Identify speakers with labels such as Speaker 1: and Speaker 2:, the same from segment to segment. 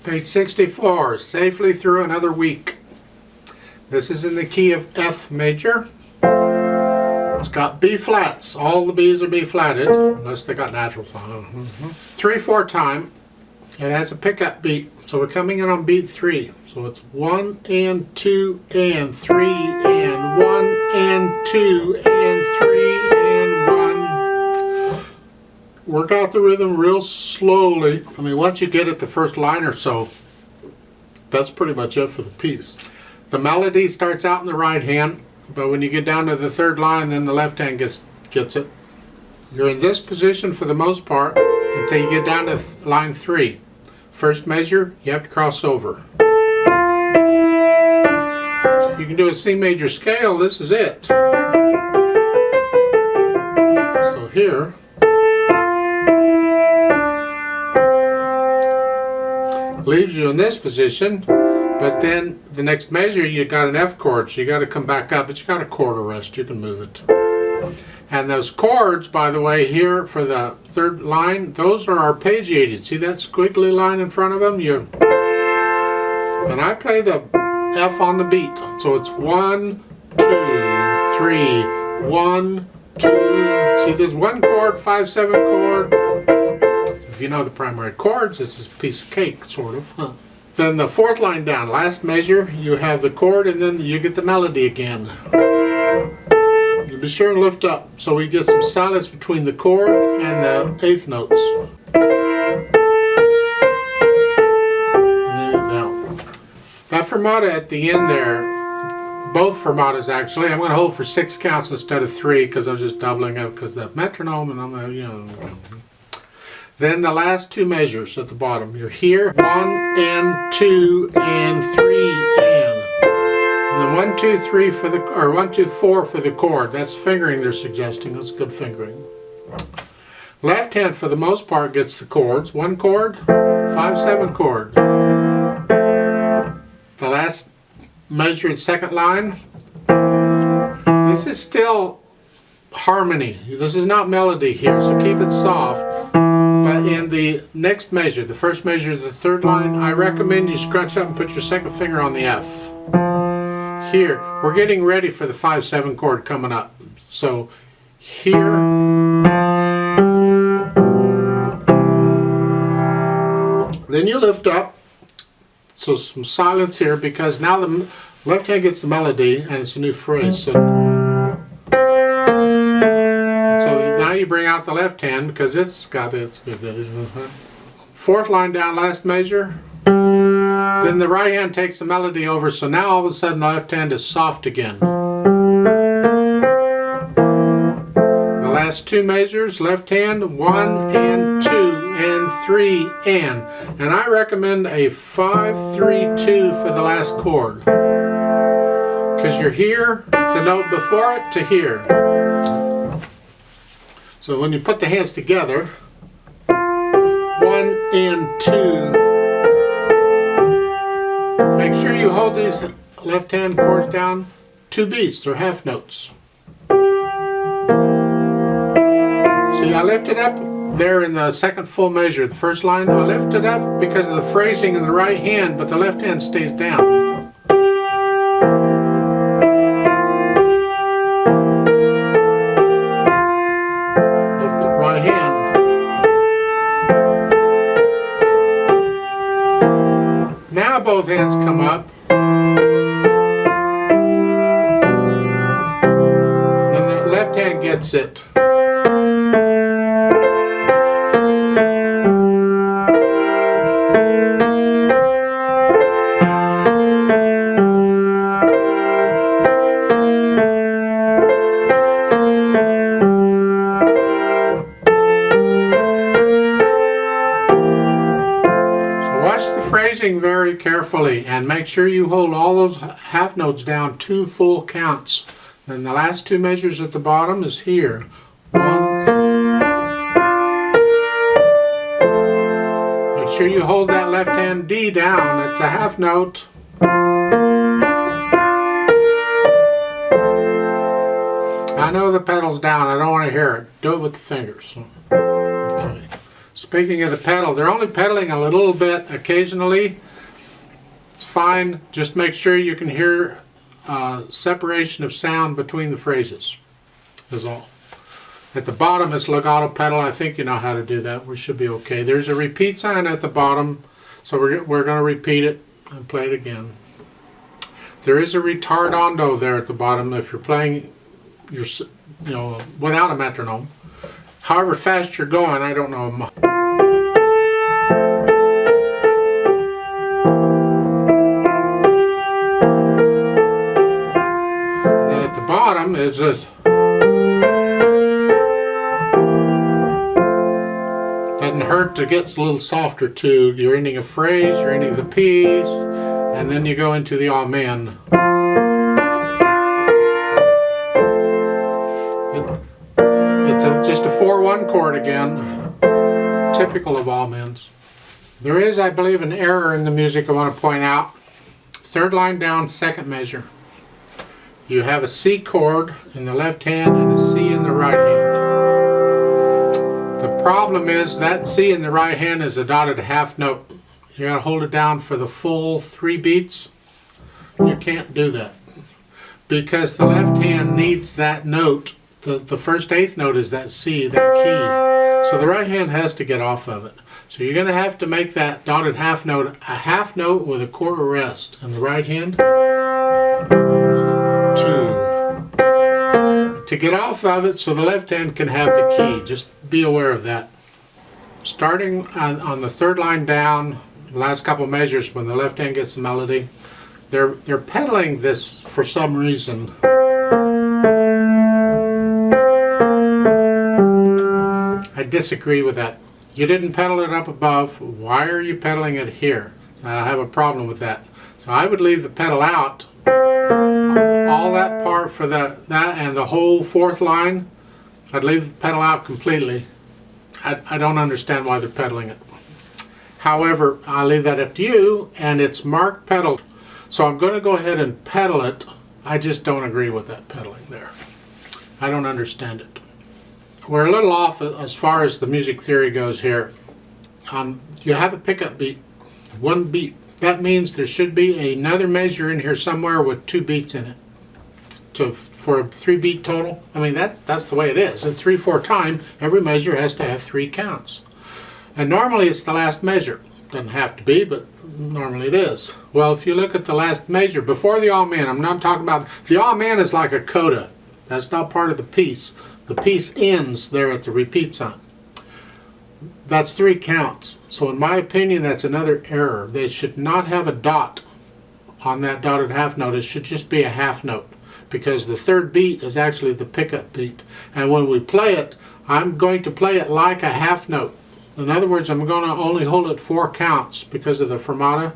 Speaker 1: Page 64, safely through another week. This is in the key of F major. It's got B flats. All the B's are B flatted, unless they got natural. 3/4 time. It has a pickup beat, so we're coming in on beat 3. So it's 1 and 2 and 3 and 1 and 2 and 3 and 1. Work out the rhythm real slowly. I mean, once you get it the first line or so, that's pretty much it for the piece. The melody starts out in the right hand, but when you get down to the third line, then the left hand gets it. You're in this position for the most part until you get down to line 3. First measure, you have to cross over. So you can do a C major scale, this is it. So here, leaves you in this position, but then the next measure you got an F chord, so you got to come back up, but you got a chord arrest, you can move it. And those chords, by the way, here for the third line, those are arpeggiated. See that squiggly line in front of them? And I play the F on the beat, so it's 1, 2, 3, 1, 2. See, there's one chord, 5/7 chord. If you know the primary chords, this is a piece of cake, sort of. Then the fourth line down, last measure, you have the chord and then you get the melody again. You be sure and lift up so we get some silence between the chord and the eighth notes. And then down. That fermata at the end there, both fermatas actually, I'm going to hold for 6 counts instead of 3 because I was just doubling up because the metronome and I'm, Then the last 2 measures at the bottom. You're here, 1 and 2 and 3 and then 1, 2, 3 for the, or 1, 2, 4 for the chord. That's fingering they're suggesting. That's good fingering. Left hand for the most part gets the chords. 1 chord, 5/7 chord. The last measure is second line. This is still harmony. This is not melody here, so keep it soft. But in the next measure, the first measure of the third line, I recommend you scrunch up and put your second finger on the F. Here, we're getting ready for the 5/7 chord coming up. So here, then you lift up. So some silence here because now the left hand gets the melody and it's a new phrase. So now you bring out the left hand because it's got its fourth line down, last measure. Then the right hand takes the melody over, so now all of a sudden the left hand is soft again. The last 2 measures, left hand, 1 and 2 and 3 and I recommend a 5/3/2 for the last chord because you're here, the note before it to here. So when you put the hands together, 1 and 2. Make sure you hold these left hand chords down 2 beats, they're half notes. See, I lifted up there in the second full measure, the first line. I lifted up because of the phrasing in the right hand, but the left hand stays down. Now both hands come up. And the left hand gets it. Phrasing very carefully and make sure you hold all those half notes down 2 full counts. Then the last 2 measures at the bottom is here. 1. Make sure you hold that left hand D down. It's a half note. I know the pedal's down. I don't want to hear it. Do it with the fingers. Okay. Speaking of the pedal, they're only pedaling a little bit occasionally. It's fine. Just make sure you can hear separation of sound between the phrases is all. At the bottom is legato pedal. I think you know how to do that. We should be okay. There's a repeat sign at the bottom, so we're going to repeat it and play it again. There is a retardando there at the bottom if you're playing without a metronome. However fast you're going, I don't know. And then at the bottom is this. Doesn't hurt to get a little softer too. You're ending a phrase, you're ending the piece, and then you go into the amen. It's just a 4-1 chord again, typical of amens. There is, I believe, an error in the music I want to point out. Third line down, second measure. You have a C chord in the left hand and a C in the right hand. The problem is that C in the right hand is a dotted half note. You gotta hold it down for the full 3 beats. You can't do that because the left hand needs that note. The first 8th note is that C, that key. So the right hand has to get off of it. So you're gonna have to make that dotted half note a half note with a quarter rest in the right hand. 2. To get off of it so the left hand can have the key. Just be aware of that. Starting on the third line down, the last couple measures when the left hand gets the melody, they're pedaling this for some reason. I disagree with that. You didn't pedal it up above. Why are you pedaling it here? I have a problem with that. So I would leave the pedal out. All that part for that and the whole 4th line, I'd leave the pedal out completely. I don't understand why they're pedaling it. However, I'll leave that up to you, and it's marked pedal. So I'm going to go ahead and pedal it. I just don't agree with that pedaling there. I don't understand it. We're a little off as far as the music theory goes here. You have a pickup beat, 1 beat. That means there should be another measure in here somewhere with 2 beats in it for a 3 beat total. I mean, that's the way it is. At 3/4 time, every measure has to have 3 counts. And normally it's the last measure. Doesn't have to be, but normally it is. Well, if you look at the last measure, before the amen, I'm not talking about, the amen is like a coda. That's not part of the piece. The piece ends there at the repeat sign. That's 3 counts. So in my opinion, that's another error. They should not have a dot on that dotted half note. It should just be a half note because the 3rd beat is actually the pickup beat. And when we play it, I'm going to play it like a half note. In other words, I'm going to only hold it 4 counts because of the fermata.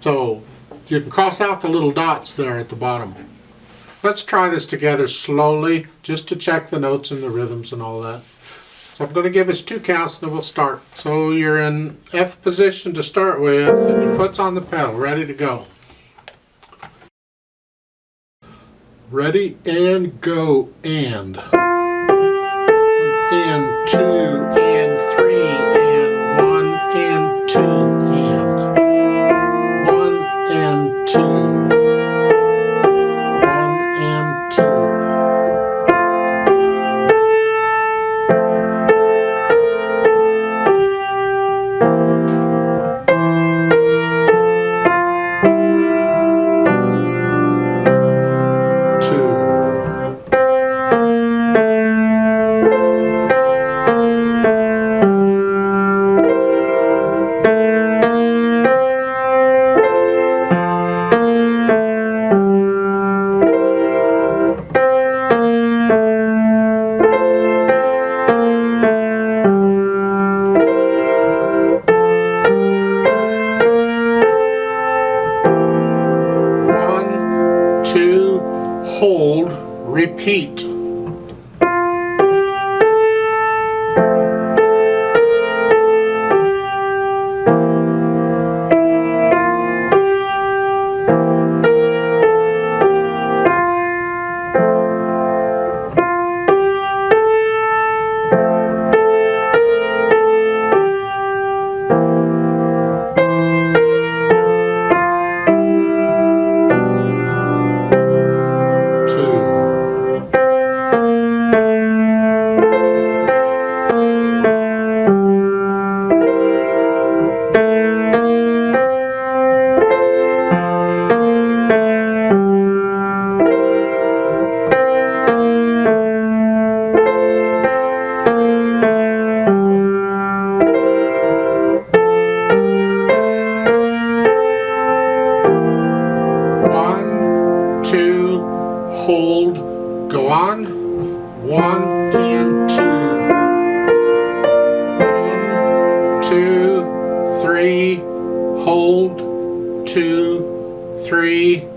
Speaker 1: So you can cross out the little dots there at the bottom. Let's try this together slowly just to check the notes and the rhythms and all that. So I'm going to give us 2 counts and then we'll start. So you're in F position to start with and your foot's on the pedal, ready to go. Ready and go and 2 and 3 and 1 and 2 and 1 and 2. 1 and 2. Hold, repeat. 1 and 2. 1, 2, 3, hold, 2, 3,